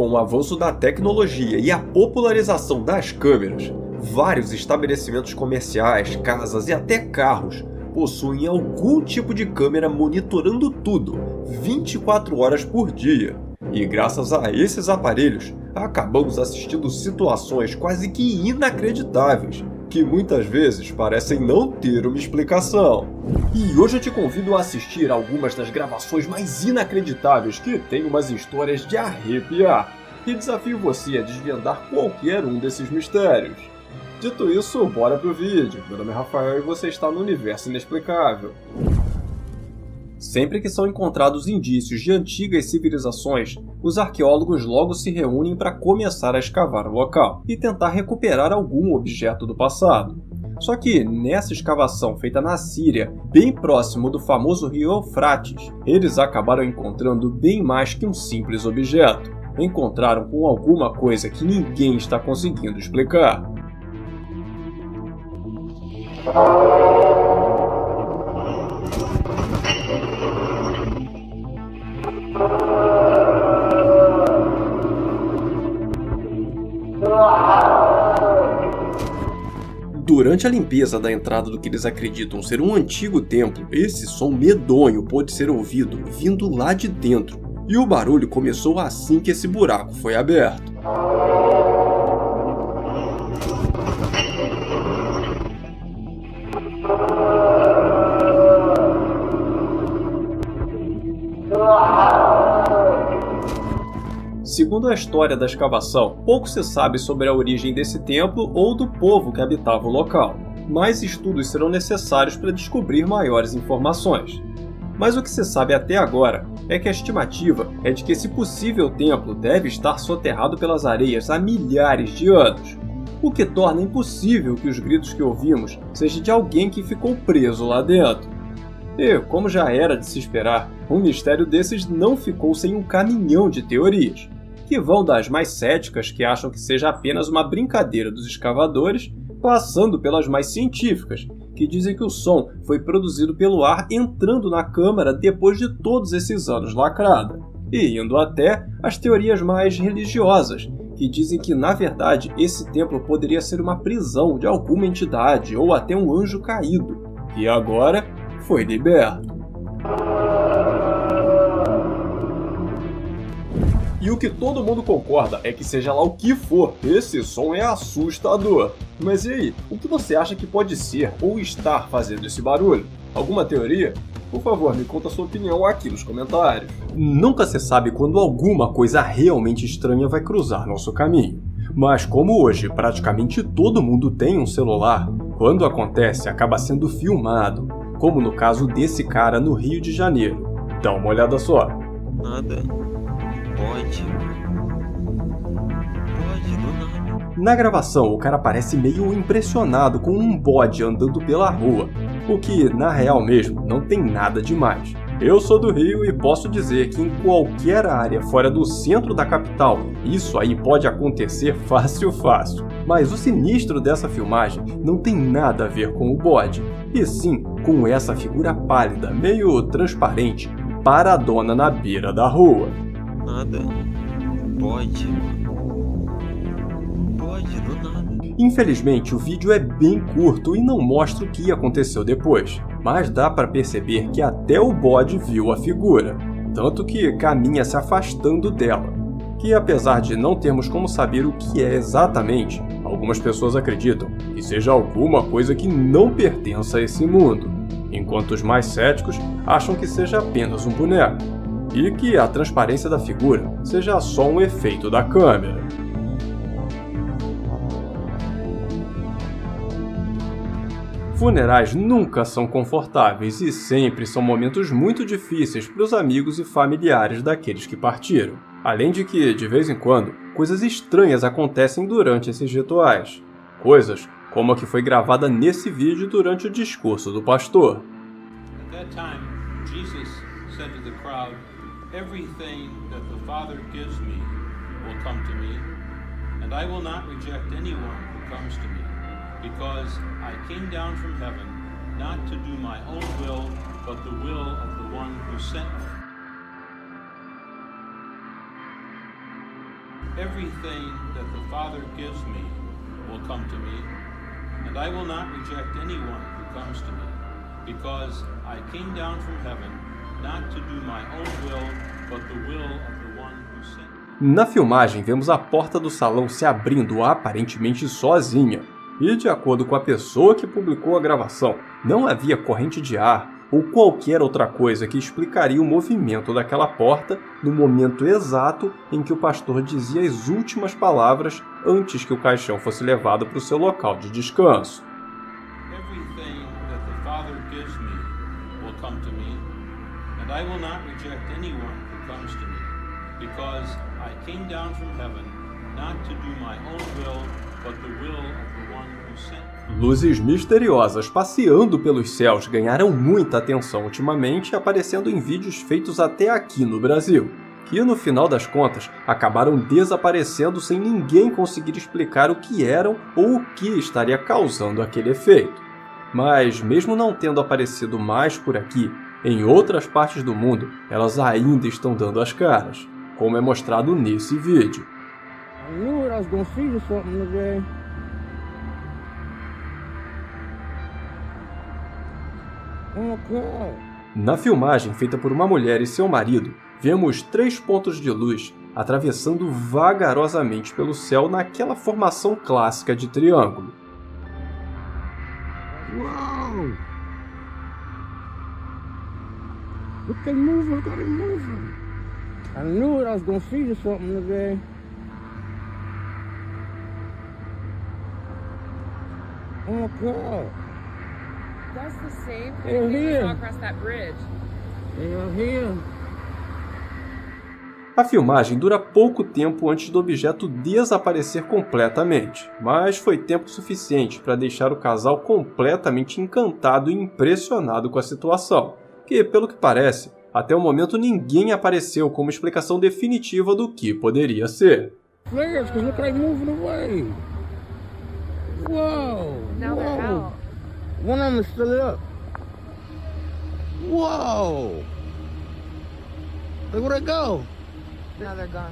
Com o avanço da tecnologia e a popularização das câmeras, vários estabelecimentos comerciais, casas e até carros possuem algum tipo de câmera monitorando tudo, 24 horas por dia. E graças a esses aparelhos, acabamos assistindo situações quase que inacreditáveis, que muitas vezes parecem não ter uma explicação. E hoje eu te convido a assistir a algumas das gravações mais inacreditáveis que têm umas histórias de arrepiar, e desafio você a desvendar qualquer um desses mistérios. Dito isso, bora pro vídeo. Meu nome é Rafael e você está no Universo Inexplicável. Sempre que são encontrados indícios de antigas civilizações, os arqueólogos logo se reúnem para começar a escavar o local e tentar recuperar algum objeto do passado. Só que, nessa escavação feita na Síria, bem próximo do famoso rio Eufrates, eles acabaram encontrando bem mais que um simples objeto. Encontraram com alguma coisa que ninguém está conseguindo explicar. Durante a limpeza da entrada do que eles acreditam ser um antigo templo, esse som medonho pôde ser ouvido vindo lá de dentro, e o barulho começou assim que esse buraco foi aberto. Segundo a história da escavação, pouco se sabe sobre a origem desse templo ou do povo que habitava o local. Mais estudos serão necessários para descobrir maiores informações. Mas o que se sabe até agora é que a estimativa é de que esse possível templo deve estar soterrado pelas areias há milhares de anos, o que torna impossível que os gritos que ouvimos sejam de alguém que ficou preso lá dentro. E, como já era de se esperar, um mistério desses não ficou sem um caminhão de teorias, que vão das mais céticas, que acham que seja apenas uma brincadeira dos escavadores, passando pelas mais científicas, que dizem que o som foi produzido pelo ar entrando na câmara depois de todos esses anos lacrada, e indo até as teorias mais religiosas, que dizem que, na verdade, esse templo poderia ser uma prisão de alguma entidade ou até um anjo caído, que agora foi liberto. E o que todo mundo concorda é que, seja lá o que for, esse som é assustador. Mas e aí, o que você acha que pode ser ou estar fazendo esse barulho? Alguma teoria? Por favor, me conta a sua opinião aqui nos comentários. Nunca se sabe quando alguma coisa realmente estranha vai cruzar nosso caminho. Mas como hoje praticamente todo mundo tem um celular, quando acontece acaba sendo filmado, como no caso desse cara no Rio de Janeiro. Dá uma olhada só. Nada. Pode do nada. Na gravação, o cara parece meio impressionado com um bode andando pela rua, o que, na real mesmo, não tem nada demais. Eu sou do Rio e posso dizer que em qualquer área fora do centro da capital, isso aí pode acontecer fácil. Mas o sinistro dessa filmagem não tem nada a ver com o bode, e sim com essa figura pálida, meio transparente, paradona na beira da rua. Nada. Pode do nada. Infelizmente, o vídeo é bem curto e não mostra o que aconteceu depois, mas dá para perceber que até o bode viu a figura, tanto que caminha se afastando dela, que apesar de não termos como saber o que é exatamente, algumas pessoas acreditam que seja alguma coisa que não pertença a esse mundo, enquanto os mais céticos acham que seja apenas um boneco, e que a transparência da figura seja só um efeito da câmera. Funerais nunca são confortáveis e sempre são momentos muito difíceis para os amigos e familiares daqueles que partiram. Além de que, de vez em quando, coisas estranhas acontecem durante esses rituais. Coisas como a que foi gravada nesse vídeo durante o discurso do pastor. At that time, Jesus said to the crowd, "Everything that the Father gives me will come to me, and I will not reject anyone who comes to me, because I came down from heaven not to do my own will, but the will of the one who sent me." Everything that the Father gives me will come to me, and I will not reject anyone who comes to me, because I came down from heaven not to do my own will, but the will of the one who sent me. Na filmagem, vemos a porta do salão se abrindo aparentemente sozinha. E, de acordo com a pessoa que publicou a gravação, não havia corrente de ar ou qualquer outra coisa que explicaria o movimento daquela porta no momento exato em que o pastor dizia as últimas palavras antes que o caixão fosse levado para o seu local de descanso. Everything that the Father gives me will come to me, and I will not reject anyone who comes to me, because I came down from heaven not to do my own will, but the will of the one who sent me. Luzes misteriosas passeando pelos céus ganharam muita atenção ultimamente, aparecendo em vídeos feitos até aqui no Brasil, que no final das contas acabaram desaparecendo sem ninguém conseguir explicar o que eram ou o que estaria causando aquele efeito. Mas mesmo não tendo aparecido mais por aqui, em outras partes do mundo elas ainda estão dando as caras, como é mostrado nesse vídeo. Na filmagem feita por uma mulher e seu marido, vemos 3 pontos de luz atravessando vagarosamente pelo céu naquela formação clássica de triângulo. Wow! Look, they moving. I knew I was gonna see something today. Oh my God! That's the same They're thing we here. saw across that bridge. They are here. A filmagem dura pouco tempo antes do objeto desaparecer completamente, mas foi tempo suficiente para deixar o casal completamente encantado e impressionado com a situação, que, pelo que parece, até o momento ninguém apareceu como explicação definitiva do que poderia ser. Flares, because look, they moving away. Whoa! Now they're Whoa. out. One of them is still up. Whoa! Look where they go. Now they're gone.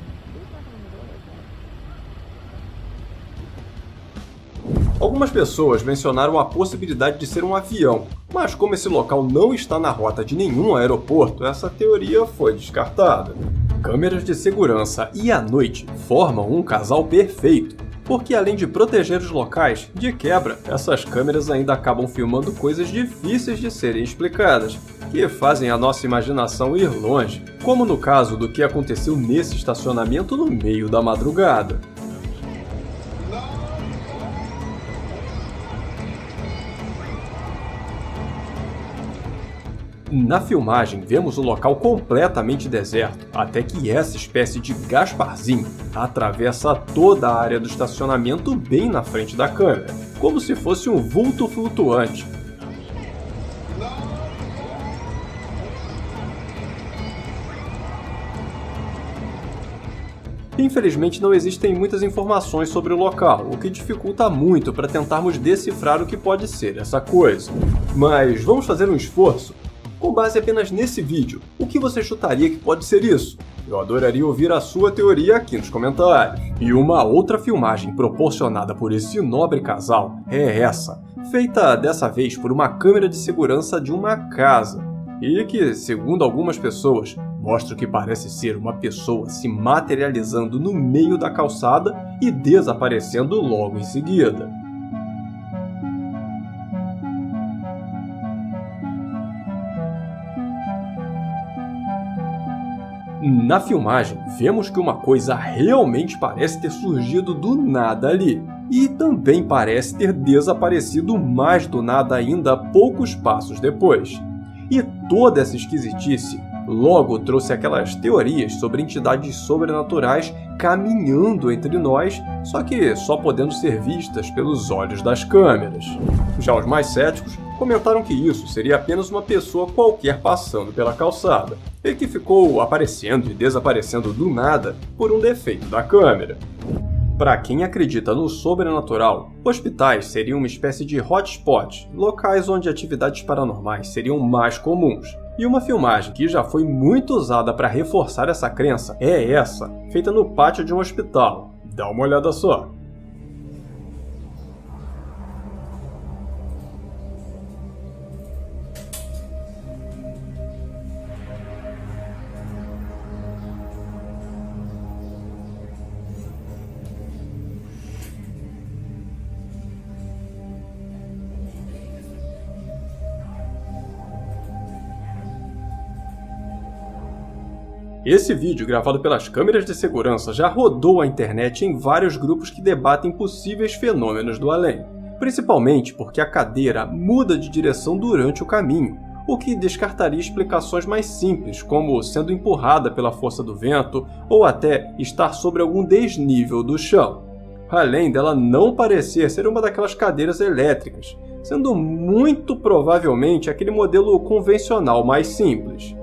Algumas pessoas mencionaram a possibilidade de ser um avião, mas como esse local não está na rota de nenhum aeroporto, essa teoria foi descartada. Câmeras de segurança e à noite formam um casal perfeito, porque além de proteger os locais, de quebra, essas câmeras ainda acabam filmando coisas difíceis de serem explicadas, que fazem a nossa imaginação ir longe, como no caso do que aconteceu nesse estacionamento no meio da madrugada. Na filmagem, vemos o local completamente deserto, até que essa espécie de Gasparzinho atravessa toda a área do estacionamento bem na frente da câmera, como se fosse um vulto flutuante. Infelizmente não existem muitas informações sobre o local, o que dificulta muito para tentarmos decifrar o que pode ser essa coisa. Mas vamos fazer um esforço? Com base apenas nesse vídeo, o que você chutaria que pode ser isso? Eu adoraria ouvir a sua teoria aqui nos comentários. E uma outra filmagem proporcionada por esse nobre casal é essa, feita dessa vez por uma câmera de segurança de uma casa, e que, segundo algumas pessoas, mostra o que parece ser uma pessoa se materializando no meio da calçada e desaparecendo logo em seguida. Na filmagem, vemos que uma coisa realmente parece ter surgido do nada ali, e também parece ter desaparecido mais do nada ainda poucos passos depois. E toda essa esquisitice logo trouxe aquelas teorias sobre entidades sobrenaturais caminhando entre nós, só que só podendo ser vistas pelos olhos das câmeras. Já os mais céticos comentaram que isso seria apenas uma pessoa qualquer passando pela calçada, e que ficou aparecendo e desaparecendo do nada por um defeito da câmera. Para quem acredita no sobrenatural, hospitais seriam uma espécie de hotspot, locais onde atividades paranormais seriam mais comuns. E uma filmagem que já foi muito usada para reforçar essa crença é essa, feita no pátio de um hospital. Dá uma olhada só. Esse vídeo, gravado pelas câmeras de segurança, já rodou a internet em vários grupos que debatem possíveis fenômenos do além, principalmente porque a cadeira muda de direção durante o caminho, o que descartaria explicações mais simples, como sendo empurrada pela força do vento ou até estar sobre algum desnível do chão, além dela não parecer ser uma daquelas cadeiras elétricas, sendo muito provavelmente aquele modelo convencional mais simples.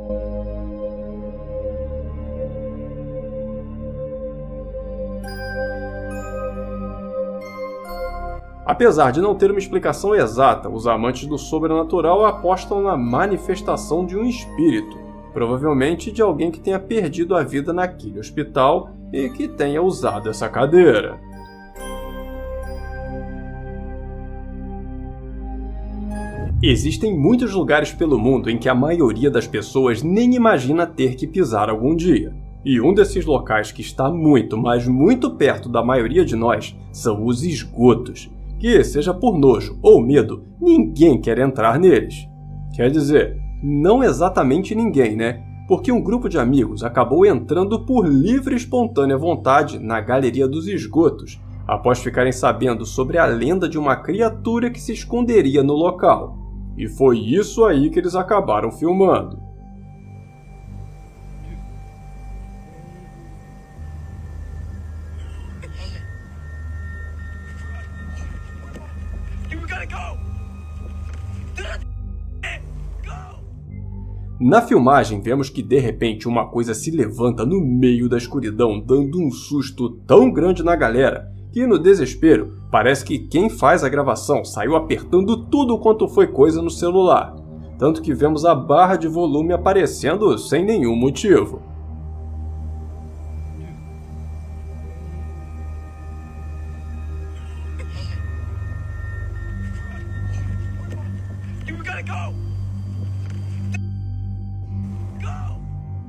Apesar de não ter uma explicação exata, os amantes do sobrenatural apostam na manifestação de um espírito, provavelmente de alguém que tenha perdido a vida naquele hospital e que tenha usado essa cadeira. Existem muitos lugares pelo mundo em que a maioria das pessoas nem imagina ter que pisar algum dia. E um desses locais que está muito, mas muito perto da maioria de nós são os esgotos. Que, seja por nojo ou medo, ninguém quer entrar neles. Quer dizer, não exatamente ninguém, né? Porque um grupo de amigos acabou entrando por livre e espontânea vontade na galeria dos esgotos, após ficarem sabendo sobre a lenda de uma criatura que se esconderia no local. E foi isso aí que eles acabaram filmando. Na filmagem, vemos que de repente uma coisa se levanta no meio da escuridão, dando um susto tão grande na galera, que no desespero, parece que quem faz a gravação saiu apertando tudo quanto foi coisa no celular, tanto que vemos a barra de volume aparecendo sem nenhum motivo.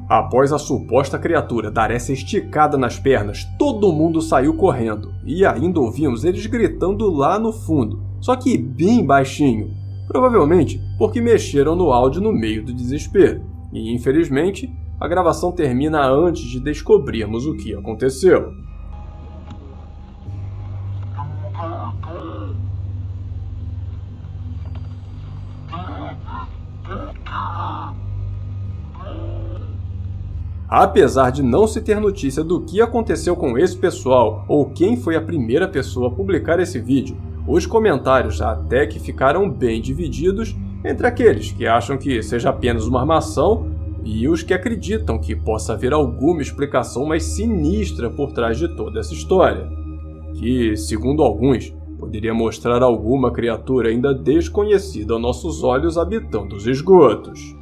Após a suposta criatura dar essa esticada nas pernas, todo mundo saiu correndo, e ainda ouvimos eles gritando lá no fundo, só que bem baixinho, provavelmente porque mexeram no áudio no meio do desespero, e infelizmente a gravação termina antes de descobrirmos o que aconteceu. Apesar de não se ter notícia do que aconteceu com esse pessoal ou quem foi a primeira pessoa a publicar esse vídeo, os comentários até que ficaram bem divididos entre aqueles que acham que seja apenas uma armação e os que acreditam que possa haver alguma explicação mais sinistra por trás de toda essa história, que, segundo alguns, poderia mostrar alguma criatura ainda desconhecida aos nossos olhos habitando os esgotos.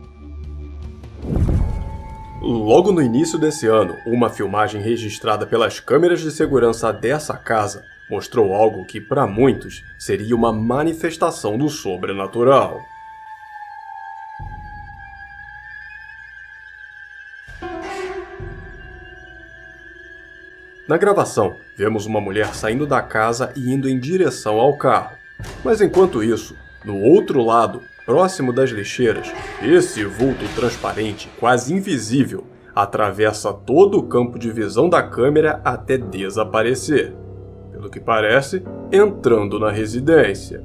Logo no início desse ano, uma filmagem registrada pelas câmeras de segurança dessa casa mostrou algo que, para muitos, seria uma manifestação do sobrenatural. Na gravação, vemos uma mulher saindo da casa e indo em direção ao carro. Mas enquanto isso, no outro lado, próximo das lixeiras, esse vulto transparente, quase invisível, atravessa todo o campo de visão da câmera até desaparecer. Pelo que parece, entrando na residência.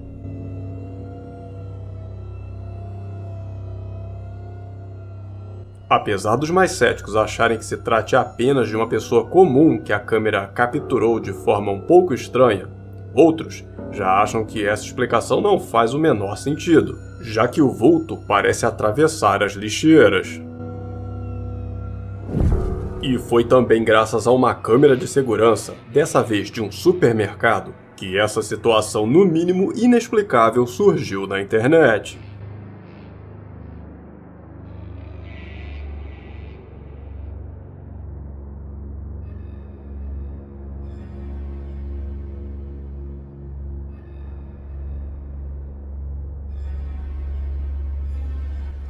Apesar dos mais céticos acharem que se trate apenas de uma pessoa comum que a câmera capturou de forma um pouco estranha, outros já acham que essa explicação não faz o menor sentido, já que o vulto parece atravessar as lixeiras. E foi também graças a uma câmera de segurança, dessa vez de um supermercado, que essa situação no mínimo inexplicável surgiu na internet.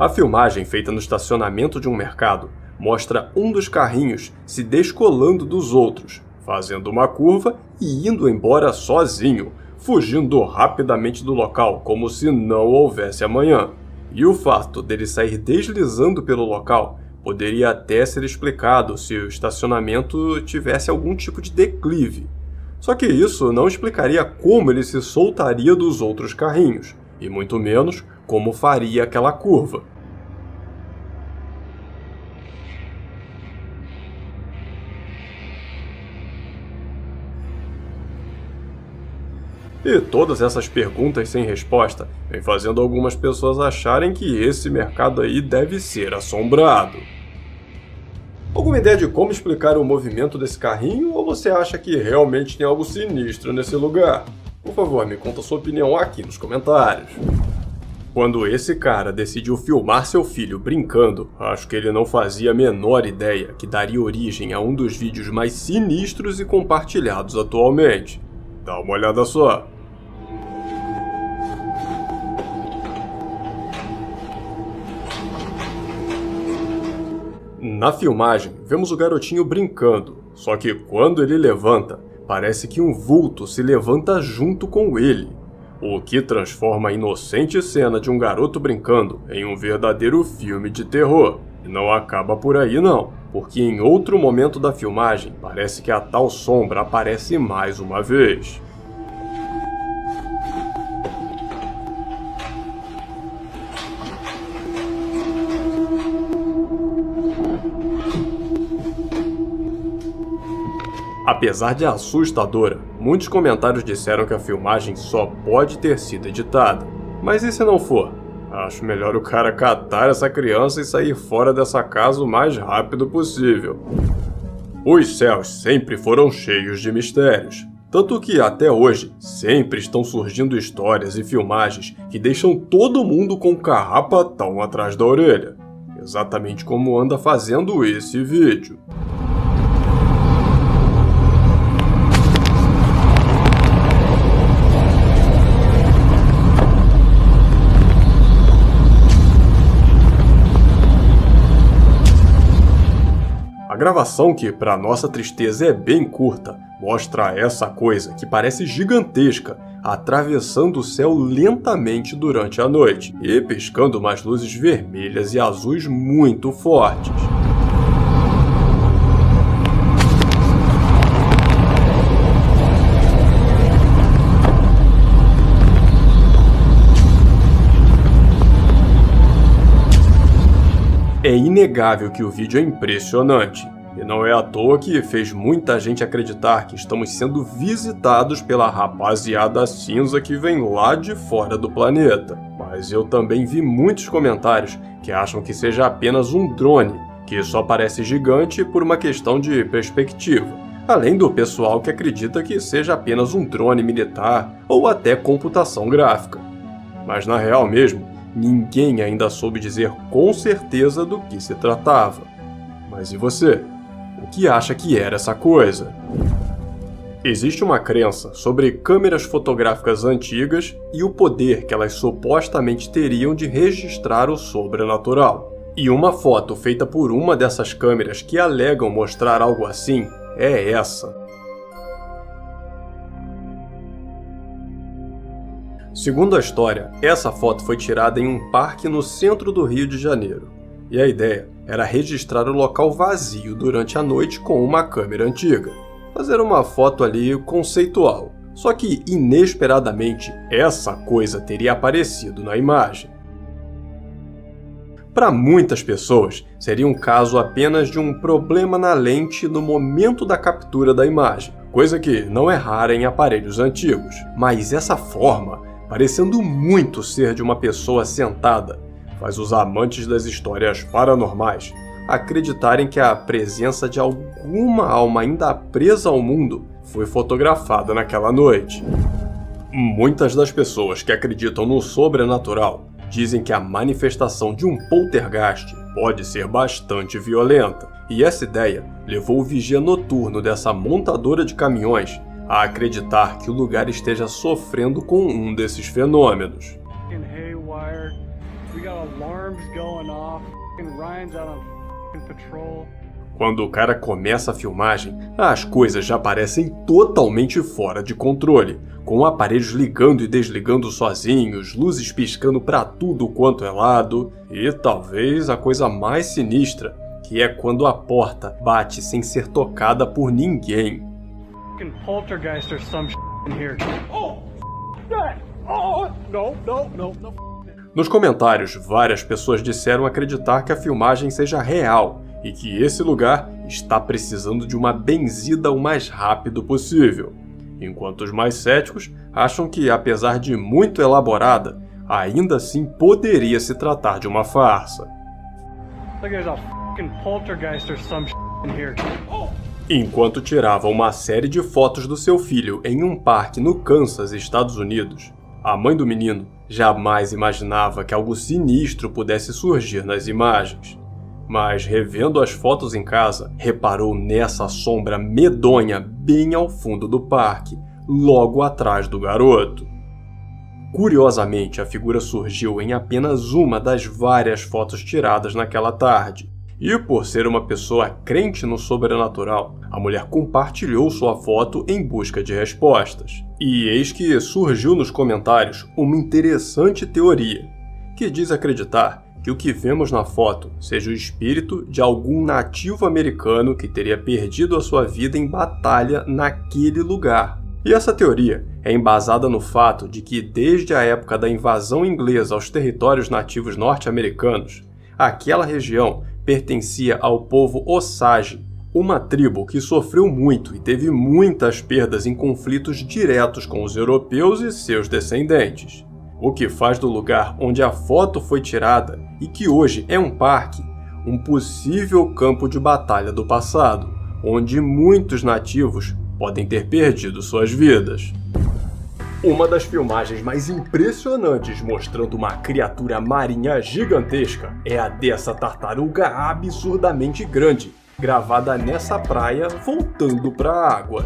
A filmagem feita no estacionamento de um mercado mostra um dos carrinhos se descolando dos outros, fazendo uma curva e indo embora sozinho, fugindo rapidamente do local como se não houvesse amanhã. E o fato dele sair deslizando pelo local poderia até ser explicado se o estacionamento tivesse algum tipo de declive. Só que isso não explicaria como ele se soltaria dos outros carrinhos, e muito menos como faria aquela curva. E todas essas perguntas sem resposta vem fazendo algumas pessoas acharem que esse mercado aí deve ser assombrado. Alguma ideia de como explicar o movimento desse carrinho, ou você acha que realmente tem algo sinistro nesse lugar? Por favor, me conta a sua opinião aqui nos comentários. Quando esse cara decidiu filmar seu filho brincando, acho que ele não fazia a menor ideia que daria origem a um dos vídeos mais sinistros e compartilhados atualmente. Dá uma olhada só. Na filmagem, vemos o garotinho brincando, só que quando ele levanta, parece que um vulto se levanta junto com ele, o que transforma a inocente cena de um garoto brincando em um verdadeiro filme de terror. E não acaba por aí não, porque em outro momento da filmagem, parece que a tal sombra aparece mais uma vez. Apesar de assustadora, muitos comentários disseram que a filmagem só pode ter sido editada. Mas e se não for? Acho melhor o cara catar essa criança e sair fora dessa casa o mais rápido possível. Os céus sempre foram cheios de mistérios. Tanto que até hoje sempre estão surgindo histórias e filmagens que deixam todo mundo com um carrapatão atrás da orelha. Exatamente como anda fazendo esse vídeo. A gravação, que para nossa tristeza é bem curta, mostra essa coisa que parece gigantesca atravessando o céu lentamente durante a noite e piscando umas luzes vermelhas e azuis muito fortes. É inegável que o vídeo é impressionante, e não é à toa que fez muita gente acreditar que estamos sendo visitados pela rapaziada cinza que vem lá de fora do planeta. Mas eu também vi muitos comentários que acham que seja apenas um drone, que só parece gigante por uma questão de perspectiva, além do pessoal que acredita que seja apenas um drone militar ou até computação gráfica. Mas na real mesmo, ninguém ainda soube dizer com certeza do que se tratava. Mas e você? O que acha que era essa coisa? Existe uma crença sobre câmeras fotográficas antigas e o poder que elas supostamente teriam de registrar o sobrenatural. E uma foto feita por uma dessas câmeras que alegam mostrar algo assim é essa. Segundo a história, essa foto foi tirada em um parque no centro do Rio de Janeiro. E a ideia era registrar o local vazio durante a noite com uma câmera antiga. Fazer uma foto ali conceitual. Só que, inesperadamente, essa coisa teria aparecido na imagem. Para muitas pessoas, seria um caso apenas de um problema na lente no momento da captura da imagem, coisa que não é rara em aparelhos antigos. Mas essa forma, parecendo muito ser de uma pessoa sentada, faz os amantes das histórias paranormais acreditarem que a presença de alguma alma ainda presa ao mundo foi fotografada naquela noite. Muitas das pessoas que acreditam no sobrenatural dizem que a manifestação de um poltergeist pode ser bastante violenta, e essa ideia levou o vigia noturno dessa montadora de caminhões a acreditar que o lugar esteja sofrendo com um desses fenômenos. We got alarms going off. Ryan's out on patrol. Quando o cara começa a filmagem, as coisas já parecem totalmente fora de controle, com aparelhos ligando e desligando sozinhos, luzes piscando pra tudo quanto é lado, e talvez a coisa mais sinistra, que é quando a porta bate sem ser tocada por ninguém. Poltergeist or some in here. Oh, oh, no. Nos comentários, várias pessoas disseram acreditar que a filmagem seja real e que esse lugar está precisando de uma benzida o mais rápido possível, enquanto os mais céticos acham que, apesar de muito elaborada, ainda assim poderia se tratar de uma farsa. There's a poltergeist or some in here. Enquanto tirava uma série de fotos do seu filho em um parque no Kansas, Estados Unidos, a mãe do menino jamais imaginava que algo sinistro pudesse surgir nas imagens. Mas, revendo as fotos em casa, reparou nessa sombra medonha bem ao fundo do parque, logo atrás do garoto. Curiosamente, a figura surgiu em apenas uma das várias fotos tiradas naquela tarde. E por ser uma pessoa crente no sobrenatural, a mulher compartilhou sua foto em busca de respostas. E eis que surgiu nos comentários uma interessante teoria, que diz acreditar que o que vemos na foto seja o espírito de algum nativo americano que teria perdido a sua vida em batalha naquele lugar. E essa teoria é embasada no fato de que, desde a época da invasão inglesa aos territórios nativos norte-americanos, aquela região pertencia ao povo Osage, uma tribo que sofreu muito e teve muitas perdas em conflitos diretos com os europeus e seus descendentes. O que faz do lugar onde a foto foi tirada, e que hoje é um parque, um possível campo de batalha do passado, onde muitos nativos podem ter perdido suas vidas. Uma das filmagens mais impressionantes mostrando uma criatura marinha gigantesca é a dessa tartaruga absurdamente grande, gravada nessa praia voltando para a água.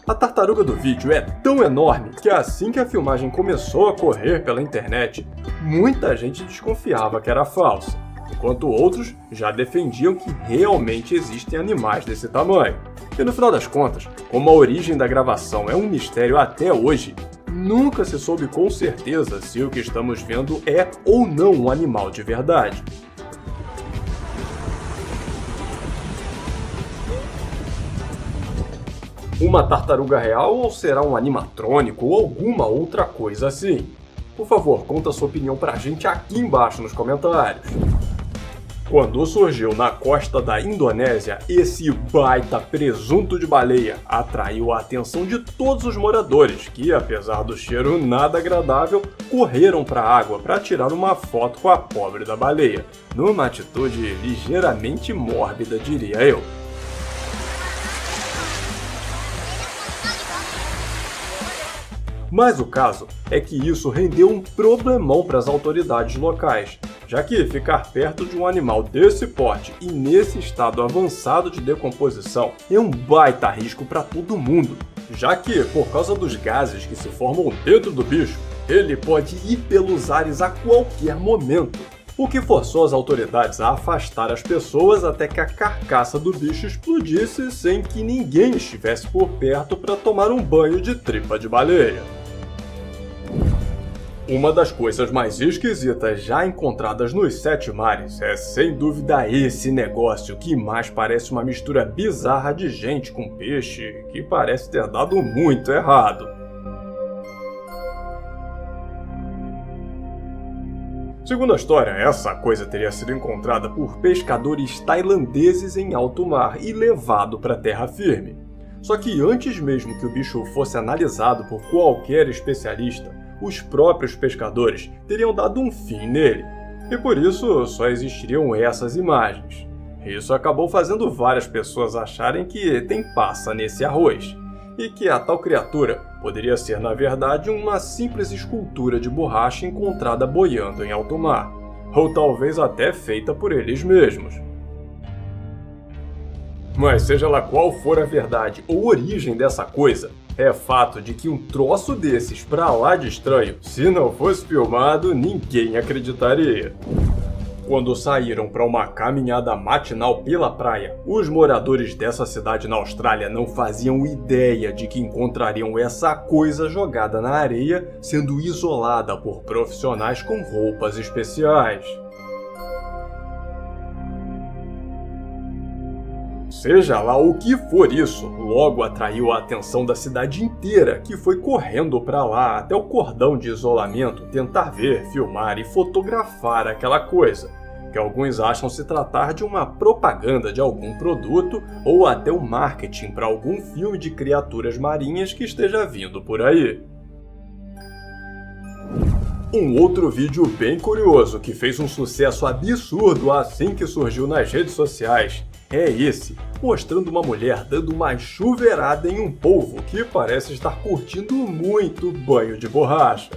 A tartaruga do vídeo é tão enorme que assim que a filmagem começou a correr pela internet, muita gente desconfiava que era falsa, enquanto outros já defendiam que realmente existem animais desse tamanho. E no final das contas, como a origem da gravação é um mistério até hoje, nunca se soube com certeza se o que estamos vendo é ou não um animal de verdade. Uma tartaruga real ou será um animatrônico ou alguma outra coisa assim? Por favor, conta sua opinião pra gente aqui embaixo nos comentários. Quando surgiu na costa da Indonésia, esse baita presunto de baleia atraiu a atenção de todos os moradores que, apesar do cheiro nada agradável, correram para a água para tirar uma foto com a pobre da baleia, numa atitude ligeiramente mórbida, diria eu. Mas o caso é que isso rendeu um problemão para as autoridades locais, já que ficar perto de um animal desse porte e nesse estado avançado de decomposição é um baita risco para todo mundo, já que, por causa dos gases que se formam dentro do bicho, ele pode ir pelos ares a qualquer momento, o que forçou as autoridades a afastar as pessoas até que a carcaça do bicho explodisse sem que ninguém estivesse por perto para tomar um banho de tripa de baleia. Uma das coisas mais esquisitas já encontradas nos 7 mares é sem dúvida esse negócio que mais parece uma mistura bizarra de gente com peixe que parece ter dado muito errado. Segundo a história, essa coisa teria sido encontrada por pescadores tailandeses em alto mar e levado para terra firme. Só que antes mesmo que o bicho fosse analisado por qualquer especialista, os próprios pescadores teriam dado um fim nele, e por isso só existiriam essas imagens. Isso acabou fazendo várias pessoas acharem que tem passa nesse arroz, e que a tal criatura poderia ser na verdade uma simples escultura de borracha encontrada boiando em alto mar, ou talvez até feita por eles mesmos. Mas seja lá qual for a verdade ou origem dessa coisa, é fato de que um troço desses pra lá de estranho, se não fosse filmado, ninguém acreditaria. Quando saíram para uma caminhada matinal pela praia, os moradores dessa cidade na Austrália não faziam ideia de que encontrariam essa coisa jogada na areia, sendo isolada por profissionais com roupas especiais. Seja lá o que for isso, logo atraiu a atenção da cidade inteira, que foi correndo para lá até o cordão de isolamento tentar ver, filmar e fotografar aquela coisa, que alguns acham se tratar de uma propaganda de algum produto ou até o marketing para algum filme de criaturas marinhas que esteja vindo por aí. Um outro vídeo bem curioso que fez um sucesso absurdo assim que surgiu nas redes sociais é esse, mostrando uma mulher dando uma chuveirada em um polvo que parece estar curtindo muito banho de borracha.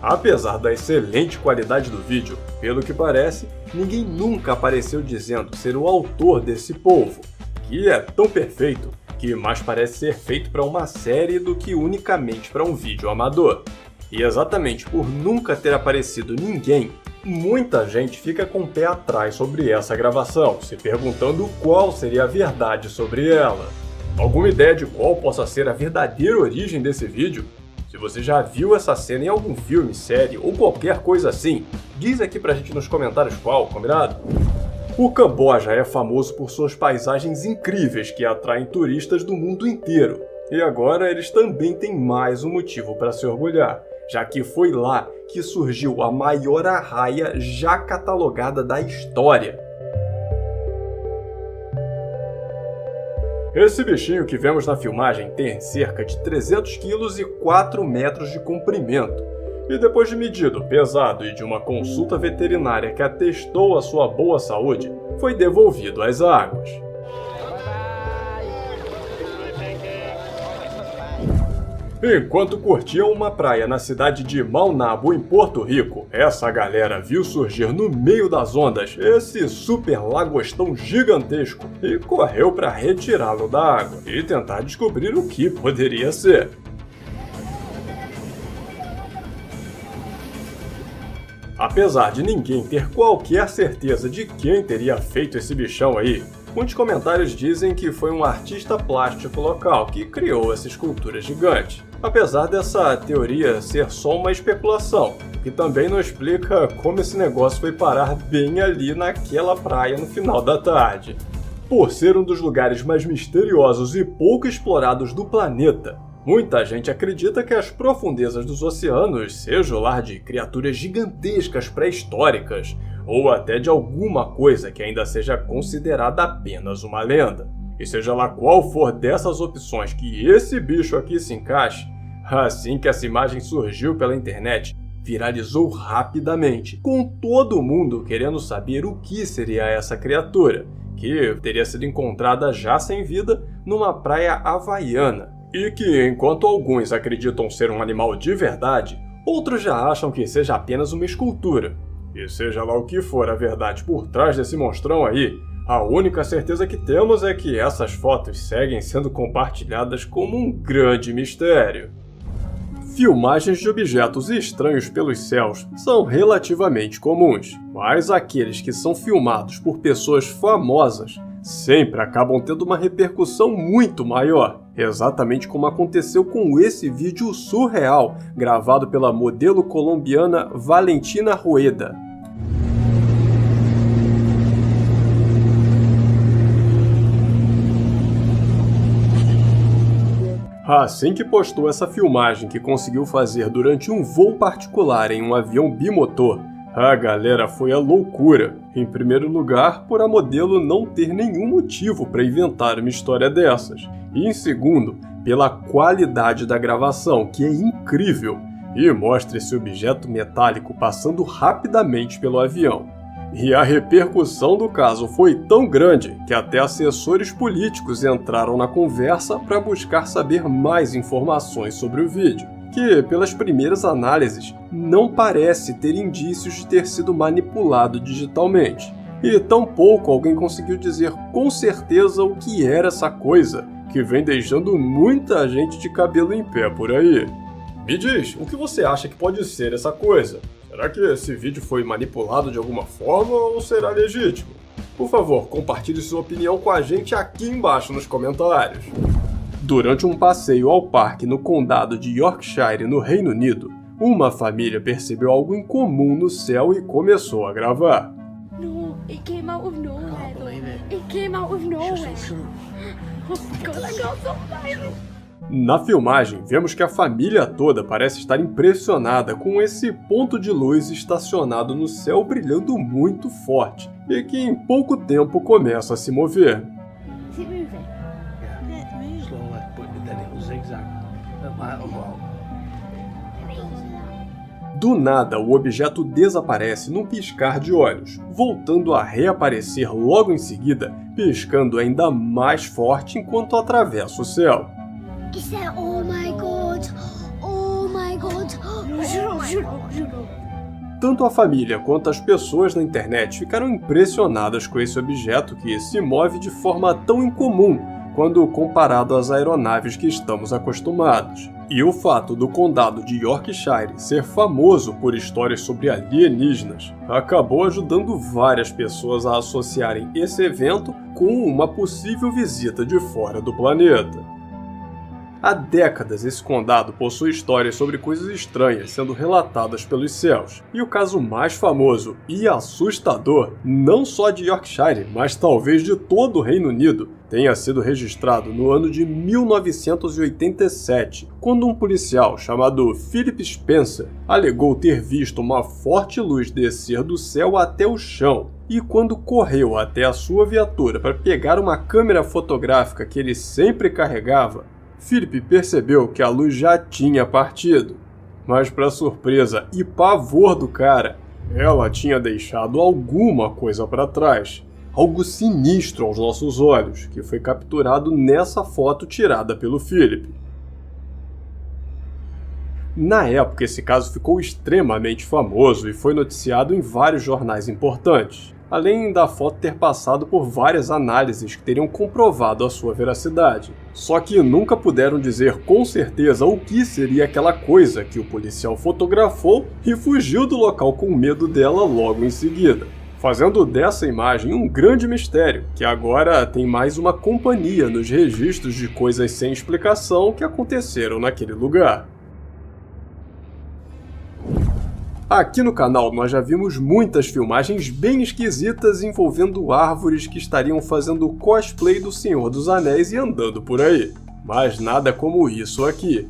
Apesar da excelente qualidade do vídeo, pelo que parece, ninguém nunca apareceu dizendo ser o autor desse polvo, que é tão perfeito que mais parece ser feito para uma série do que unicamente para um vídeo amador. E exatamente por nunca ter aparecido ninguém, muita gente fica com o pé atrás sobre essa gravação, se perguntando qual seria a verdade sobre ela. Alguma ideia de qual possa ser a verdadeira origem desse vídeo? Se você já viu essa cena em algum filme, série ou qualquer coisa assim, diz aqui pra gente nos comentários qual, combinado? O Camboja é famoso por suas paisagens incríveis que atraem turistas do mundo inteiro. E agora eles também têm mais um motivo para se orgulhar, já que foi lá que surgiu a maior arraia já catalogada da história. Esse bichinho que vemos na filmagem tem cerca de 300 kg e 4 metros de comprimento. E depois de medido, pesado e de uma consulta veterinária que atestou a sua boa saúde, foi devolvido às águas. Enquanto curtiam uma praia na cidade de Maunabo, em Porto Rico, essa galera viu surgir no meio das ondas esse super lagostão gigantesco e correu para retirá-lo da água e tentar descobrir o que poderia ser. Apesar de ninguém ter qualquer certeza de quem teria feito esse bichão aí, muitos comentários dizem que foi um artista plástico local que criou essa escultura gigante. Apesar dessa teoria ser só uma especulação, que também não explica como esse negócio foi parar bem ali naquela praia no final da tarde. Por ser um dos lugares mais misteriosos e pouco explorados do planeta, muita gente acredita que as profundezas dos oceanos sejam o lar de criaturas gigantescas pré-históricas, ou até de alguma coisa que ainda seja considerada apenas uma lenda. E seja lá qual for dessas opções que esse bicho aqui se encaixe, assim que essa imagem surgiu pela internet, viralizou rapidamente, com todo mundo querendo saber o que seria essa criatura, que teria sido encontrada já sem vida numa praia havaiana. E que, enquanto alguns acreditam ser um animal de verdade, outros já acham que seja apenas uma escultura. E seja lá o que for a verdade por trás desse monstrão aí, a única certeza que temos é que essas fotos seguem sendo compartilhadas como um grande mistério. Filmagens de objetos estranhos pelos céus são relativamente comuns, mas aqueles que são filmados por pessoas famosas sempre acabam tendo uma repercussão muito maior, exatamente como aconteceu com esse vídeo surreal gravado pela modelo colombiana Valentina Rueda. Assim que postou essa filmagem que conseguiu fazer durante um voo particular em um avião bimotor, a galera foi à loucura. Em primeiro lugar, por a modelo não ter nenhum motivo para inventar uma história dessas. E em segundo, pela qualidade da gravação, que é incrível, e mostra esse objeto metálico passando rapidamente pelo avião. E a repercussão do caso foi tão grande que até assessores políticos entraram na conversa para buscar saber mais informações sobre o vídeo, que, pelas primeiras análises, não parece ter indícios de ter sido manipulado digitalmente. E tampouco alguém conseguiu dizer com certeza o que era essa coisa, que vem deixando muita gente de cabelo em pé por aí. Me diz, o que você acha que pode ser essa coisa? Será que esse vídeo foi manipulado de alguma forma ou será legítimo? Por favor, compartilhe sua opinião com a gente aqui embaixo nos comentários. Durante um passeio ao parque no condado de Yorkshire, no Reino Unido, uma família percebeu algo incomum no céu e começou a gravar. No, it came out of nowhere. It came out of nowhere. Oh God, I got so excited. Na filmagem, vemos que a família toda parece estar impressionada com esse ponto de luz estacionado no céu brilhando muito forte e que em pouco tempo começa a se mover. Is it moving? Yeah, it moves slowly, but then it'll zigzag. It might as well. Do nada, o objeto desaparece num piscar de olhos, voltando a reaparecer logo em seguida, piscando ainda mais forte enquanto atravessa o céu. Is there? Oh my God! Oh my God! Tanto a família quanto as pessoas na internet ficaram impressionadas com esse objeto que se move de forma tão incomum quando comparado às aeronaves que estamos acostumados. E o fato do condado de Yorkshire ser famoso por histórias sobre alienígenas acabou ajudando várias pessoas a associarem esse evento com uma possível visita de fora do planeta. Há décadas, esse condado possui histórias sobre coisas estranhas sendo relatadas pelos céus, e o caso mais famoso e assustador, não só de Yorkshire, mas talvez de todo o Reino Unido, tenha sido registrado no ano de 1987, quando um policial chamado Philip Spencer alegou ter visto uma forte luz descer do céu até o chão, e quando correu até a sua viatura para pegar uma câmera fotográfica que ele sempre carregava, Philip percebeu que a luz já tinha partido, mas para surpresa e pavor do cara, ela tinha deixado alguma coisa para trás, algo sinistro aos nossos olhos, que foi capturado nessa foto tirada pelo Philip. Na época, esse caso ficou extremamente famoso e foi noticiado em vários jornais importantes, além da foto ter passado por várias análises que teriam comprovado a sua veracidade. Só que nunca puderam dizer com certeza o que seria aquela coisa que o policial fotografou e fugiu do local com medo dela logo em seguida, fazendo dessa imagem um grande mistério, que agora tem mais uma companhia nos registros de coisas sem explicação que aconteceram naquele lugar. Aqui no canal nós já vimos muitas filmagens bem esquisitas envolvendo árvores que estariam fazendo cosplay do Senhor dos Anéis e andando por aí, mas nada como isso aqui.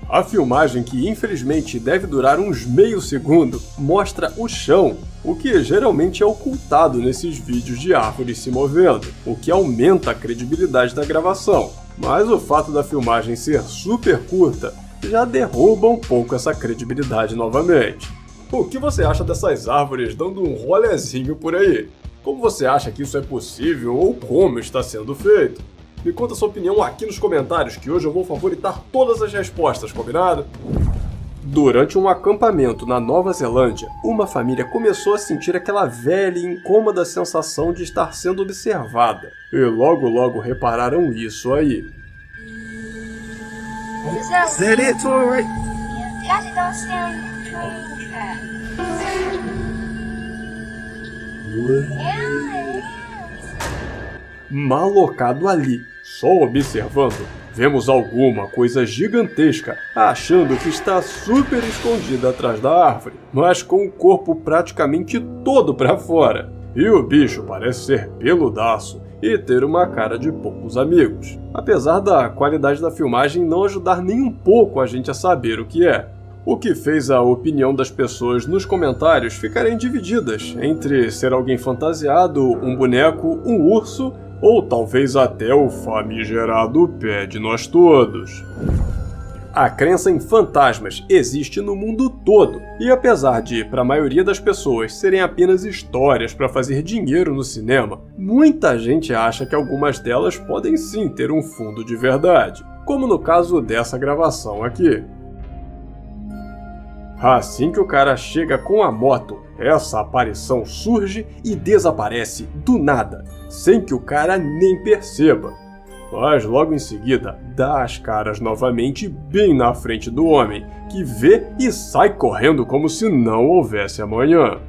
A filmagem, que infelizmente deve durar uns meio segundo, mostra o chão, o que geralmente é ocultado nesses vídeos de árvores se movendo, o que aumenta a credibilidade da gravação, mas o fato da filmagem ser super curta já derruba um pouco essa credibilidade novamente. O que você acha dessas árvores dando um rolezinho por aí? Como você acha que isso é possível ou como está sendo feito? Me conta sua opinião aqui nos comentários, que hoje eu vou favoritar todas as respostas, combinado? Durante um acampamento na Nova Zelândia, uma família começou a sentir aquela velha e incômoda sensação de estar sendo observada, e logo repararam isso aí. Is that it, Tori? Malocado ali, só observando, vemos alguma coisa gigantesca, achando que está super escondida atrás da árvore, mas com o corpo praticamente todo para fora. E o bicho parece ser peludaço e ter uma cara de poucos amigos, apesar da qualidade da filmagem não ajudar nem um pouco a gente a saber o que é. O que fez a opinião das pessoas nos comentários ficarem divididas entre ser alguém fantasiado, um boneco, um urso ou talvez até o famigerado pé de nós todos. A crença em fantasmas existe no mundo todo, e apesar de, para a maioria das pessoas, serem apenas histórias para fazer dinheiro no cinema, muita gente acha que algumas delas podem sim ter um fundo de verdade, como no caso dessa gravação aqui. Assim que o cara chega com a moto, essa aparição surge e desaparece do nada, sem que o cara nem perceba. Mas logo em seguida, dá as caras novamente bem na frente do homem, que vê e sai correndo como se não houvesse amanhã.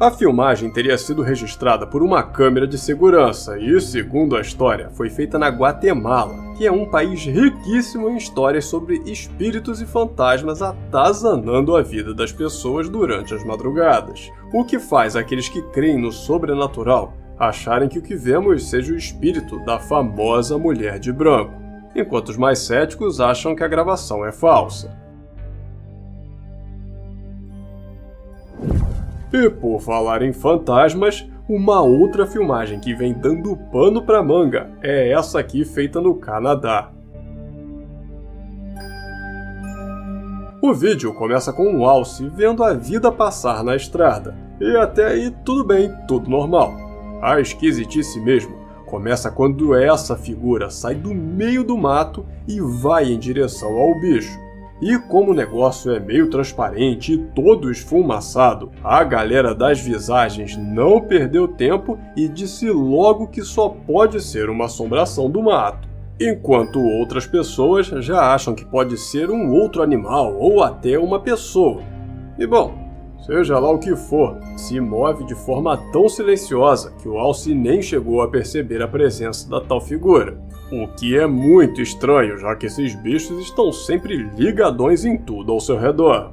A filmagem teria sido registrada por uma câmera de segurança e, segundo a história, foi feita na Guatemala, que é um país riquíssimo em histórias sobre espíritos e fantasmas atazanando a vida das pessoas durante as madrugadas. O que faz aqueles que creem no sobrenatural acharem que o que vemos seja o espírito da famosa mulher de branco, enquanto os mais céticos acham que a gravação é falsa. E por falar em fantasmas, uma outra filmagem que vem dando pano pra manga é essa aqui feita no Canadá. O vídeo começa com um Alce vendo a vida passar na estrada, e até aí tudo bem, tudo normal. A esquisitice mesmo começa quando essa figura sai do meio do mato e vai em direção ao bicho. E como o negócio é meio transparente e todo esfumaçado, a galera das visagens não perdeu tempo e disse logo que só pode ser uma assombração do mato, enquanto outras pessoas já acham que pode ser um outro animal ou até uma pessoa. E bom, seja lá o que for, se move de forma tão silenciosa que o Alce nem chegou a perceber a presença da tal figura. O que é muito estranho, já que esses bichos estão sempre ligadões em tudo ao seu redor.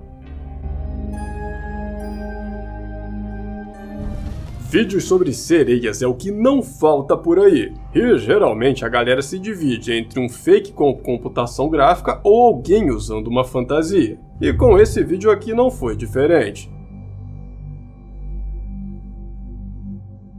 Vídeos sobre sereias é o que não falta por aí, e geralmente a galera se divide entre um fake com computação gráfica ou alguém usando uma fantasia. E com esse vídeo aqui não foi diferente.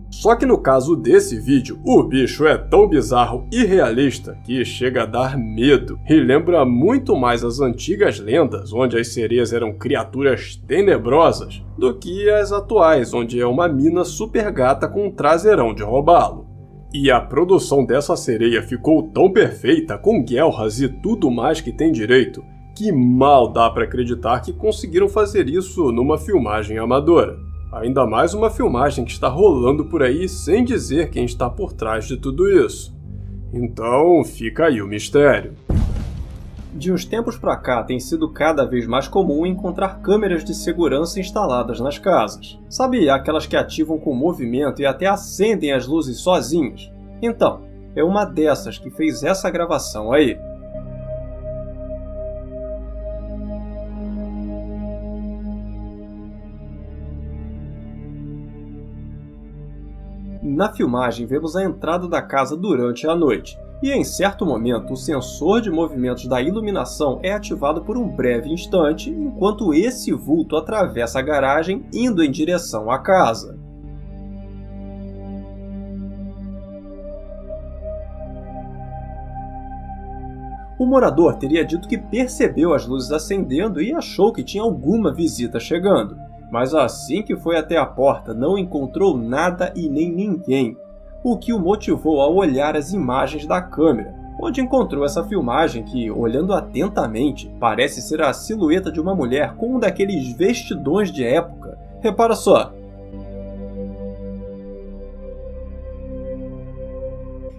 Só que no caso desse vídeo, o bicho é tão bizarro e realista que chega a dar medo e lembra muito mais as antigas lendas, onde as sereias eram criaturas tenebrosas, do que as atuais, onde é uma mina super gata com um traseirão de robalo. E a produção dessa sereia ficou tão perfeita, com guelras e tudo mais que tem direito, que mal dá pra acreditar que conseguiram fazer isso numa filmagem amadora. Ainda mais uma filmagem que está rolando por aí sem dizer quem está por trás de tudo isso. Então fica aí o mistério. De uns tempos pra cá tem sido cada vez mais comum encontrar câmeras de segurança instaladas nas casas. Sabe aquelas que ativam com movimento e até acendem as luzes sozinhas? Então, é uma dessas que fez essa gravação aí. Na filmagem vemos a entrada da casa durante a noite, e em certo momento o sensor de movimentos da iluminação é ativado por um breve instante, enquanto esse vulto atravessa a garagem indo em direção à casa. O morador teria dito que percebeu as luzes acendendo e achou que tinha alguma visita chegando. Mas assim que foi até a porta, não encontrou nada e nem ninguém, o que o motivou a olhar as imagens da câmera, onde encontrou essa filmagem que, olhando atentamente, parece ser a silhueta de uma mulher com um daqueles vestidões de época. Repara só!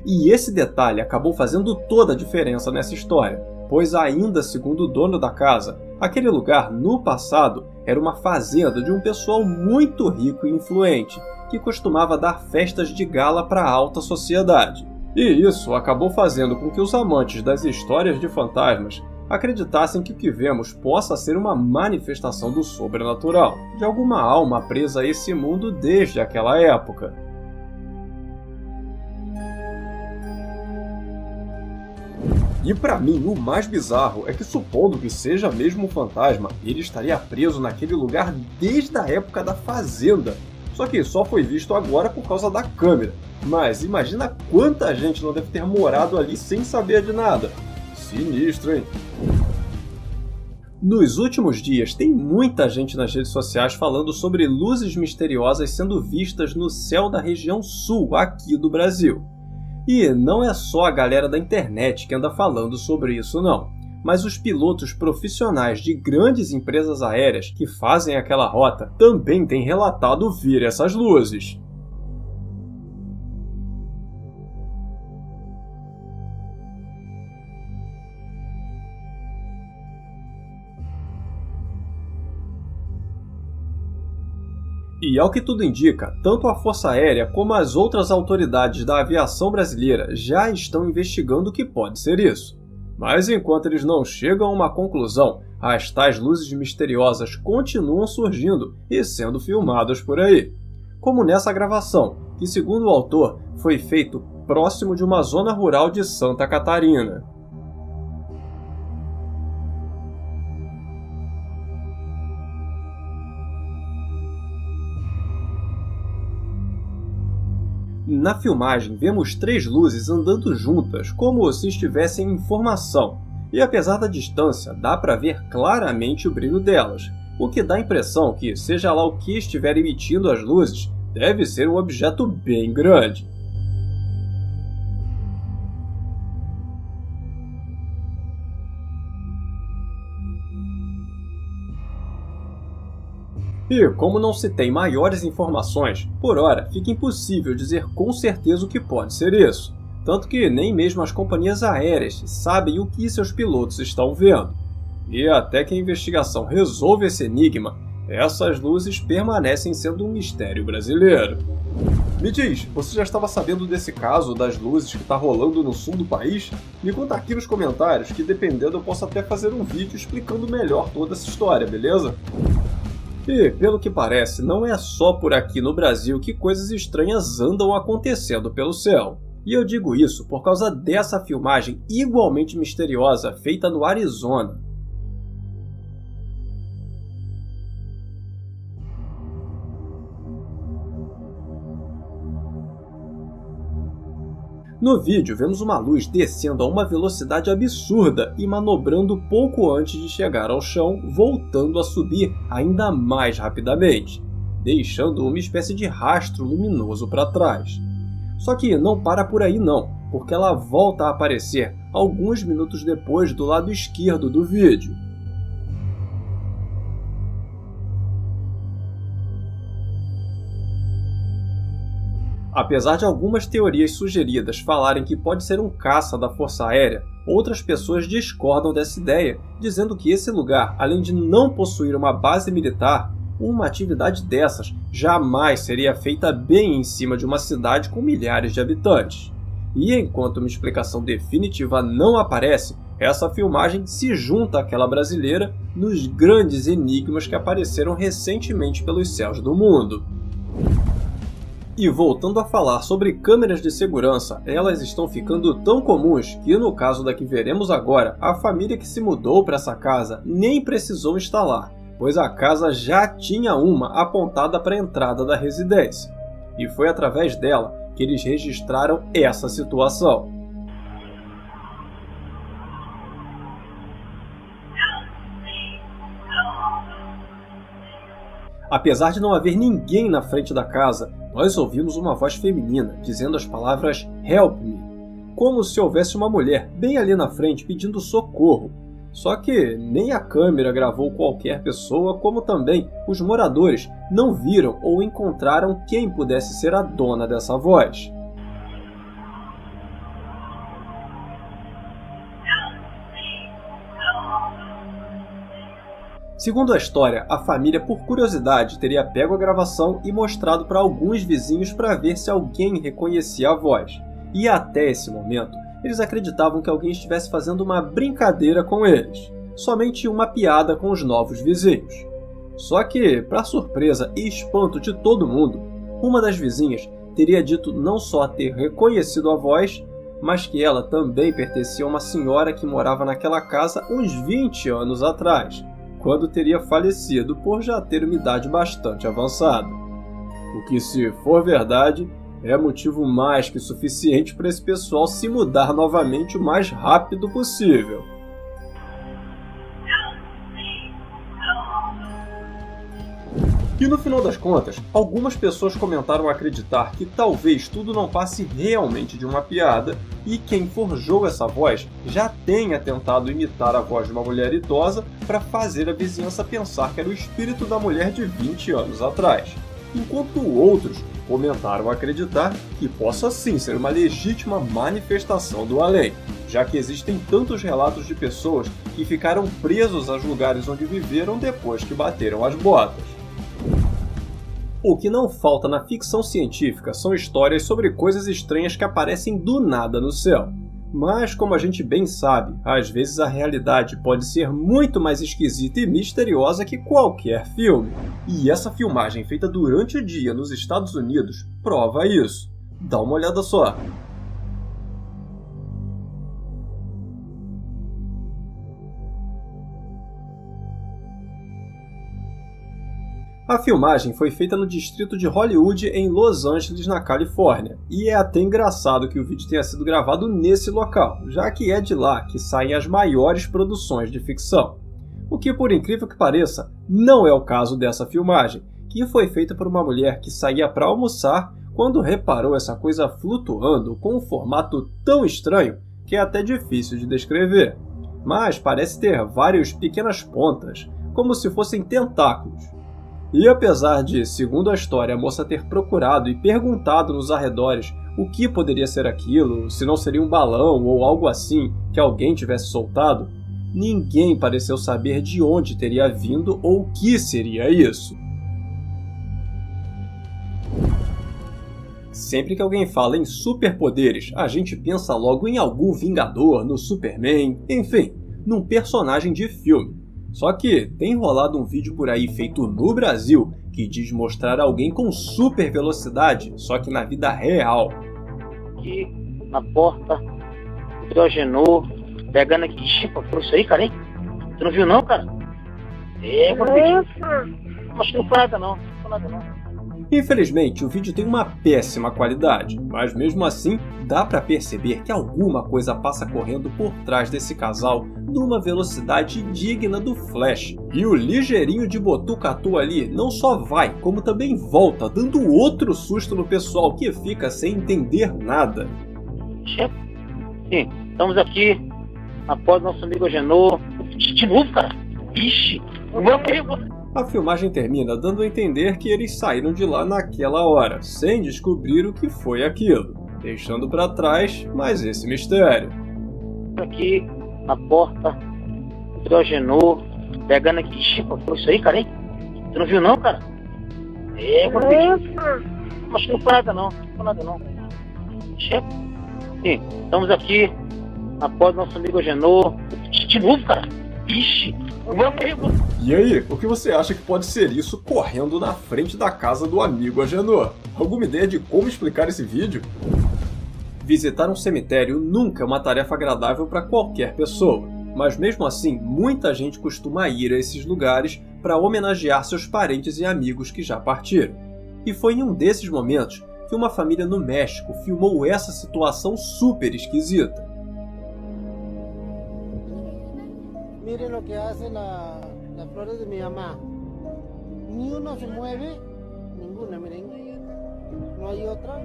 E esse detalhe acabou fazendo toda a diferença nessa história, pois ainda segundo o dono da casa, aquele lugar, no passado, era uma fazenda de um pessoal muito rico e influente, que costumava dar festas de gala para a alta sociedade. E isso acabou fazendo com que os amantes das histórias de fantasmas acreditassem que o que vemos possa ser uma manifestação do sobrenatural, de alguma alma presa a esse mundo desde aquela época. E pra mim, o mais bizarro é que, supondo que seja mesmo um fantasma, ele estaria preso naquele lugar desde a época da fazenda. Só que só foi visto agora por causa da câmera. Mas imagina quanta gente não deve ter morado ali sem saber de nada. Sinistro, hein? Nos últimos dias, tem muita gente nas redes sociais falando sobre luzes misteriosas sendo vistas no céu da região sul aqui do Brasil. E não é só a galera da internet que anda falando sobre isso não. mas os pilotos profissionais de grandes empresas aéreas que fazem aquela rota também têm relatado ver essas luzes. E ao que tudo indica, tanto a Força Aérea como as outras autoridades da aviação brasileira já estão investigando o que pode ser isso. Mas enquanto eles não chegam a uma conclusão, as tais luzes misteriosas continuam surgindo e sendo filmadas por aí. Como nessa gravação, que segundo o autor, foi feito próximo de uma zona rural de Santa Catarina. Na filmagem, vemos 3 luzes andando juntas, como se estivessem em formação, e apesar da distância, dá para ver claramente o brilho delas, o que dá a impressão que, seja lá o que estiver emitindo as luzes, deve ser um objeto bem grande. E, como não se tem maiores informações, por hora fica impossível dizer com certeza o que pode ser isso, tanto que nem mesmo as companhias aéreas sabem o que seus pilotos estão vendo. E até que a investigação resolva esse enigma, essas luzes permanecem sendo um mistério brasileiro. Me diz, você já estava sabendo desse caso das luzes que está rolando no sul do país? Me conta aqui nos comentários que, dependendo, eu posso até fazer um vídeo explicando melhor toda essa história, beleza? E, pelo que parece, não é só por aqui no Brasil que coisas estranhas andam acontecendo pelo céu. E eu digo isso por causa dessa filmagem igualmente misteriosa feita no Arizona. No vídeo, vemos uma luz descendo a uma velocidade absurda e manobrando pouco antes de chegar ao chão, voltando a subir ainda mais rapidamente, deixando uma espécie de rastro luminoso para trás. Só que não para por aí não, porque ela volta a aparecer alguns minutos depois do lado esquerdo do vídeo. Apesar de algumas teorias sugeridas falarem que pode ser um caça da Força Aérea, outras pessoas discordam dessa ideia, dizendo que esse lugar, além de não possuir uma base militar, uma atividade dessas jamais seria feita bem em cima de uma cidade com milhares de habitantes. E enquanto uma explicação definitiva não aparece, essa filmagem se junta àquela brasileira nos grandes enigmas que apareceram recentemente pelos céus do mundo. E voltando a falar sobre câmeras de segurança, elas estão ficando tão comuns que, no caso da que veremos agora, a família que se mudou para essa casa nem precisou instalar, pois a casa já tinha uma apontada para a entrada da residência. E foi através dela que eles registraram essa situação. Apesar de não haver ninguém na frente da casa, nós ouvimos uma voz feminina dizendo as palavras "Help me", como se houvesse uma mulher bem ali na frente pedindo socorro. Só que nem a câmera gravou qualquer pessoa, como também os moradores não viram ou encontraram quem pudesse ser a dona dessa voz. Segundo a história, a família, por curiosidade, teria pego a gravação e mostrado para alguns vizinhos para ver se alguém reconhecia a voz. E até esse momento, eles acreditavam que alguém estivesse fazendo uma brincadeira com eles, somente uma piada com os novos vizinhos. Só que, para surpresa e espanto de todo mundo, uma das vizinhas teria dito não só ter reconhecido a voz, mas que ela também pertencia a uma senhora que morava naquela casa uns 20 anos atrás, quando teria falecido por já ter uma idade bastante avançada. O que, se for verdade, é motivo mais que suficiente para esse pessoal se mudar novamente o mais rápido possível. E no final das contas, algumas pessoas comentaram acreditar que talvez tudo não passe realmente de uma piada e quem forjou essa voz já tenha tentado imitar a voz de uma mulher idosa para fazer a vizinhança pensar que era o espírito da mulher de 20 anos atrás. Enquanto outros comentaram acreditar que possa sim ser uma legítima manifestação do além, já que existem tantos relatos de pessoas que ficaram presos aos lugares onde viveram depois que bateram as botas. O que não falta na ficção científica são histórias sobre coisas estranhas que aparecem do nada no céu. Mas, como a gente bem sabe, às vezes a realidade pode ser muito mais esquisita e misteriosa que qualquer filme. E essa filmagem feita durante o dia nos Estados Unidos prova isso. Dá uma olhada só. A filmagem foi feita no distrito de Hollywood, em Los Angeles, na Califórnia, e é até engraçado que o vídeo tenha sido gravado nesse local, já que é de lá que saem as maiores produções de ficção. O que, por incrível que pareça, não é o caso dessa filmagem, que foi feita por uma mulher que saía para almoçar quando reparou essa coisa flutuando com um formato tão estranho que é até difícil de descrever. Mas parece ter várias pequenas pontas, como se fossem tentáculos. E apesar de, segundo a história, a moça ter procurado e perguntado nos arredores o que poderia ser aquilo, se não seria um balão ou algo assim que alguém tivesse soltado, ninguém pareceu saber de onde teria vindo ou o que seria isso. Sempre que alguém fala em superpoderes, a gente pensa logo em algum Vingador, no Superman, enfim, num personagem de filme. Só que tem rolado um vídeo por aí feito no Brasil que diz mostrar alguém com super velocidade, só que na vida real. Aqui na porta, hidrogenou, pegando aqui. Chico, foi isso aí, cara, hein? Tu não viu não, cara? É, acho que não foi nada não, Infelizmente, o vídeo tem uma péssima qualidade, mas mesmo assim dá pra perceber que alguma coisa passa correndo por trás desse casal numa velocidade digna do Flash. E o ligeirinho de Botucatu ali não só vai, como também volta, dando outro susto no pessoal que fica sem entender nada. Chico, sim, estamos aqui após nosso amigo Agenor. De novo, cara? Ixi, vamos. A filmagem termina dando a entender que eles saíram de lá naquela hora, sem descobrir o que foi aquilo, deixando para trás mais esse mistério. Aqui na porta, hidrogenou, pegando aqui. Chico, foi isso aí, cara, hein? Tu não viu não, cara? É, acho que não foi nada não, Chico, sim, estamos aqui após nosso amigo Agenor. De novo, cara? Ixi, vamos. E aí, o que você acha que pode ser isso correndo na frente da casa do amigo Agenor? Alguma ideia de como explicar esse vídeo? Visitar um cemitério nunca é uma tarefa agradável para qualquer pessoa, mas mesmo assim, muita gente costuma ir a esses lugares para homenagear seus parentes e amigos que já partiram. E foi em um desses momentos que uma família no México filmou essa situação super esquisita. Miren lo que hace las flores de mi mamá. Ni uno se mueve, ninguna, miren. No hay otra.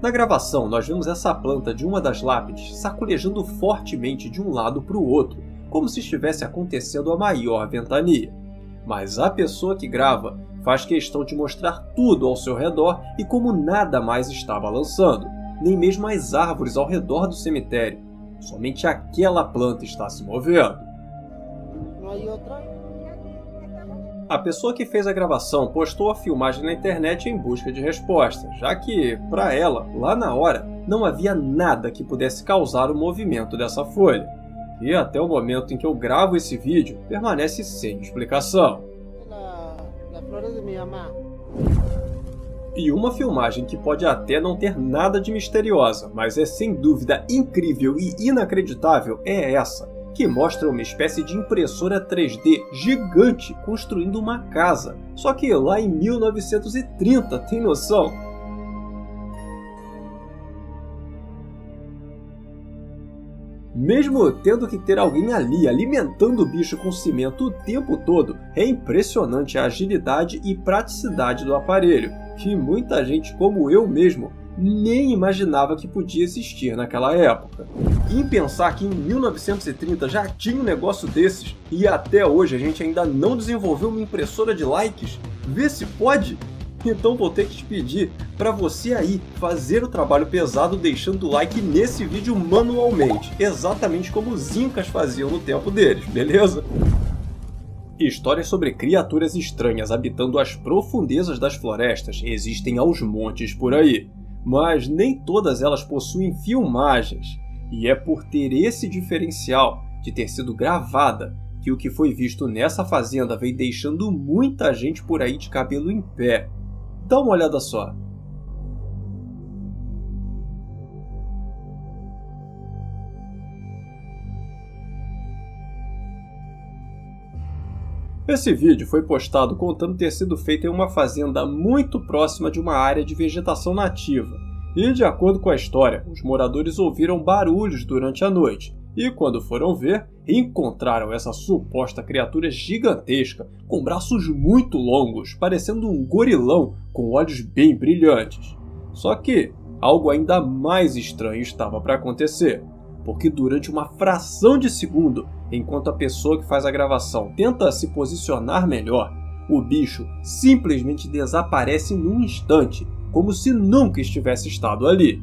Na gravação, nós vemos essa planta de uma das lápides saculejando fortemente de um lado para o outro, como se estivesse acontecendo a maior ventania. Mas a pessoa que grava faz questão de mostrar tudo ao seu redor e como nada mais está balançando, nem mesmo as árvores ao redor do cemitério. Somente aquela planta está se movendo. A pessoa que fez a gravação postou a filmagem na internet em busca de respostas, já que, para ela, lá na hora, não havia nada que pudesse causar o movimento dessa folha. E até o momento em que eu gravo esse vídeo, permanece sem explicação. E uma filmagem que pode até não ter nada de misteriosa, mas é sem dúvida incrível e inacreditável é essa, que mostra uma espécie de impressora 3D gigante construindo uma casa, só que lá em 1930, tem noção? Mesmo tendo que ter alguém ali alimentando o bicho com cimento o tempo todo, é impressionante a agilidade e praticidade do aparelho, que muita gente como eu mesmo nem imaginava que podia existir naquela época. E em pensar que em 1930 já tinha um negócio desses e até hoje a gente ainda não desenvolveu uma impressora de likes, vê se pode? Então vou ter que te pedir para você aí fazer o trabalho pesado deixando o like nesse vídeo manualmente, exatamente como os incas faziam no tempo deles, beleza? Histórias sobre criaturas estranhas habitando as profundezas das florestas existem aos montes por aí, mas nem todas elas possuem filmagens, e é por ter esse diferencial de ter sido gravada que o que foi visto nessa fazenda veio deixando muita gente por aí de cabelo em pé. Dá uma olhada só. Esse vídeo foi postado contando ter sido feito em uma fazenda muito próxima de uma área de vegetação nativa. E, de acordo com a história, os moradores ouviram barulhos durante a noite. E, quando foram ver, encontraram essa suposta criatura gigantesca, com braços muito longos, parecendo um gorilão com olhos bem brilhantes. Só que algo ainda mais estranho estava para acontecer, porque durante uma fração de segundo, enquanto a pessoa que faz a gravação tenta se posicionar melhor, o bicho simplesmente desaparece num instante, como se nunca estivesse estado ali.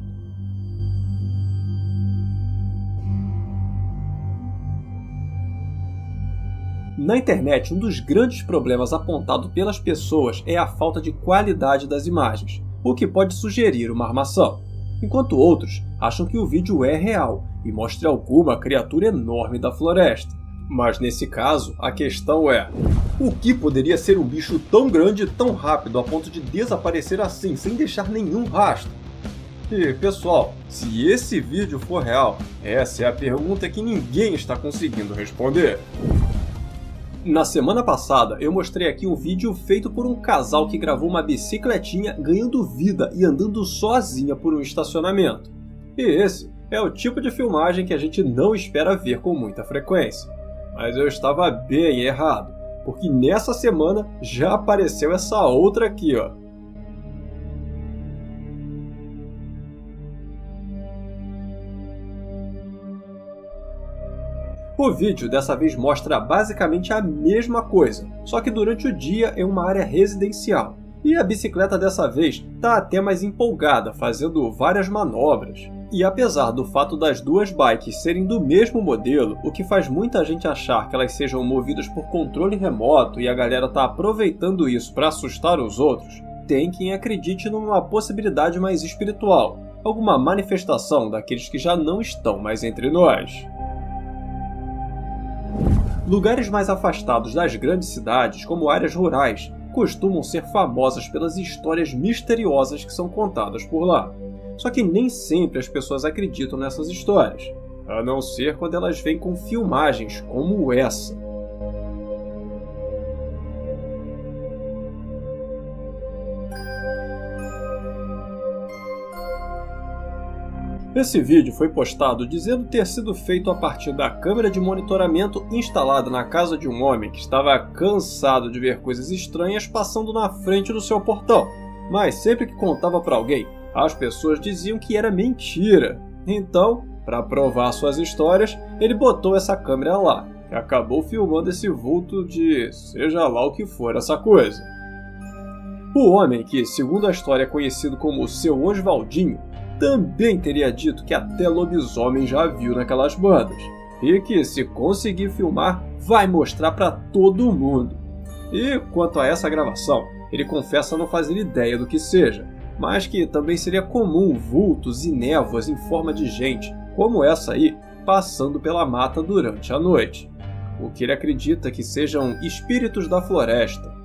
Na internet, um dos grandes problemas apontado pelas pessoas é a falta de qualidade das imagens, o que pode sugerir uma armação, enquanto outros acham que o vídeo é real e mostra alguma criatura enorme da floresta. Mas nesse caso, a questão é: o que poderia ser um bicho tão grande e tão rápido a ponto de desaparecer assim, sem deixar nenhum rastro? E, pessoal, se esse vídeo for real, essa é a pergunta que ninguém está conseguindo responder. Na semana passada, eu mostrei aqui um vídeo feito por um casal que gravou uma bicicletinha ganhando vida e andando sozinha por um estacionamento. E esse é o tipo de filmagem que a gente não espera ver com muita frequência. Mas eu estava bem errado, porque nessa semana já apareceu essa outra aqui, ó. O vídeo dessa vez mostra basicamente a mesma coisa, só que durante o dia em uma área residencial. E a bicicleta dessa vez está até mais empolgada, fazendo várias manobras. E apesar do fato das duas bikes serem do mesmo modelo, o que faz muita gente achar que elas sejam movidas por controle remoto e a galera está aproveitando isso para assustar os outros, tem quem acredite numa possibilidade mais espiritual, alguma manifestação daqueles que já não estão mais entre nós. Lugares mais afastados das grandes cidades, como áreas rurais, costumam ser famosas pelas histórias misteriosas que são contadas por lá. Só que nem sempre as pessoas acreditam nessas histórias, a não ser quando elas vêm com filmagens como essa. Esse vídeo foi postado dizendo ter sido feito a partir da câmera de monitoramento instalada na casa de um homem que estava cansado de ver coisas estranhas passando na frente do seu portão. Mas sempre que contava para alguém, as pessoas diziam que era mentira. Então, para provar suas histórias, ele botou essa câmera lá e acabou filmando esse vulto de seja lá o que for essa coisa. O homem, que segundo a história é conhecido como Seu Oswaldinho, também teria dito que até lobisomem já viu naquelas bandas, e que se conseguir filmar, vai mostrar para todo mundo. E quanto a essa gravação, ele confessa não fazer ideia do que seja, mas que também seria comum vultos e névoas em forma de gente, como essa aí, passando pela mata durante a noite. O que ele acredita que sejam espíritos da floresta.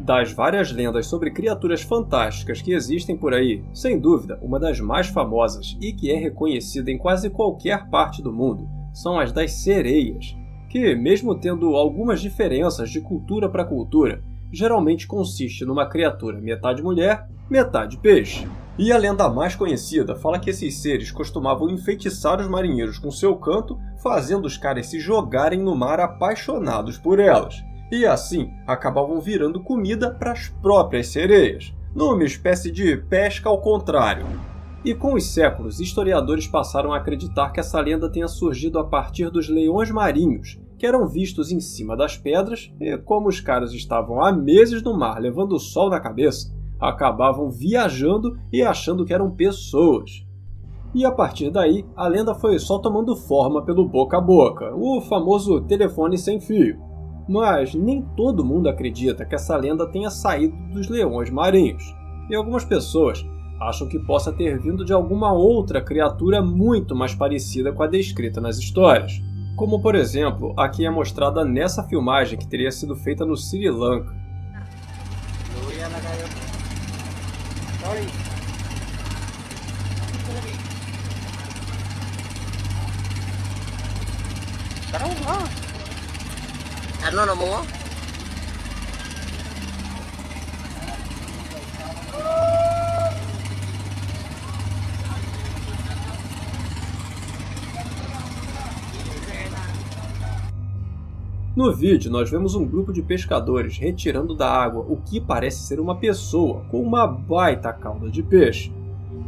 Das várias lendas sobre criaturas fantásticas que existem por aí, sem dúvida, uma das mais famosas e que é reconhecida em quase qualquer parte do mundo são as das sereias, que, mesmo tendo algumas diferenças de cultura para cultura, geralmente consiste numa criatura metade mulher, metade peixe. E a lenda mais conhecida fala que esses seres costumavam enfeitiçar os marinheiros com seu canto, fazendo os caras se jogarem no mar apaixonados por elas. E assim acabavam virando comida para as próprias sereias, numa espécie de pesca ao contrário. E com os séculos, historiadores passaram a acreditar que essa lenda tenha surgido a partir dos leões marinhos, que eram vistos em cima das pedras e, como os caras estavam há meses no mar levando o sol na cabeça, acabavam viajando e achando que eram pessoas. E a partir daí, a lenda foi só tomando forma pelo boca a boca, o famoso telefone sem fio. Mas nem todo mundo acredita que essa lenda tenha saído dos leões marinhos. E algumas pessoas acham que possa ter vindo de alguma outra criatura muito mais parecida com a descrita nas histórias. Como, por exemplo, a que é mostrada nessa filmagem que teria sido feita no Sri Lanka. No vídeo, nós vemos um grupo de pescadores retirando da água o que parece ser uma pessoa com uma baita cauda de peixe.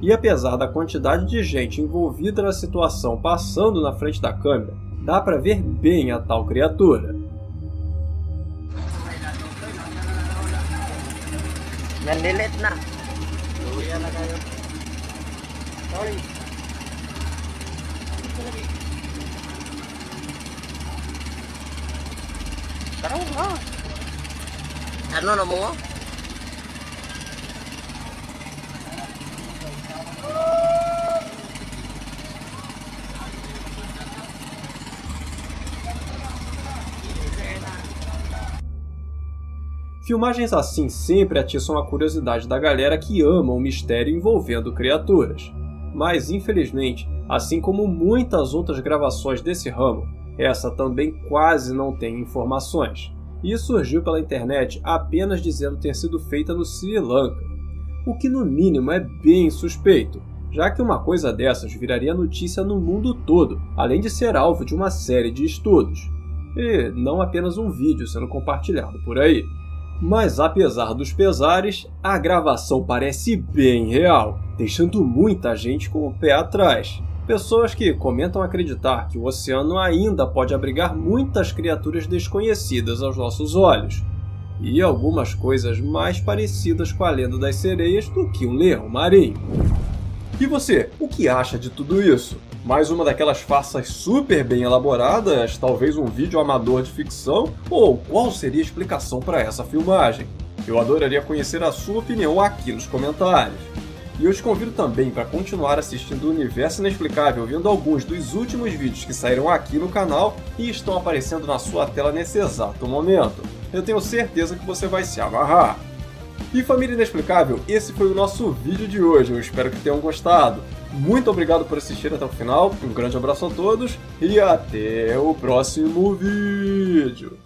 E apesar da quantidade de gente envolvida na situação passando na frente da câmera, dá para ver bem a tal criatura. Nalilit na. Ano na mo? Filmagens assim sempre atiçam a curiosidade da galera que ama o mistério envolvendo criaturas. Mas, infelizmente, assim como muitas outras gravações desse ramo, essa também quase não tem informações. E surgiu pela internet apenas dizendo ter sido feita no Sri Lanka, o que no mínimo é bem suspeito, já que uma coisa dessas viraria notícia no mundo todo, além de ser alvo de uma série de estudos. E não apenas um vídeo sendo compartilhado por aí. Mas apesar dos pesares, a gravação parece bem real, deixando muita gente com o pé atrás. Pessoas que comentam acreditar que o oceano ainda pode abrigar muitas criaturas desconhecidas aos nossos olhos, e algumas coisas mais parecidas com a lenda das sereias do que um leão marinho. E você, o que acha de tudo isso? Mais uma daquelas farsas super bem elaboradas, talvez um vídeo amador de ficção, ou qual seria a explicação para essa filmagem? Eu adoraria conhecer a sua opinião aqui nos comentários. E eu te convido também para continuar assistindo o Universo Inexplicável, vendo alguns dos últimos vídeos que saíram aqui no canal e estão aparecendo na sua tela nesse exato momento. Eu tenho certeza que você vai se amarrar. E família Inexplicável, esse foi o nosso vídeo de hoje, eu espero que tenham gostado. Muito obrigado por assistir até o final, um grande abraço a todos e até o próximo vídeo.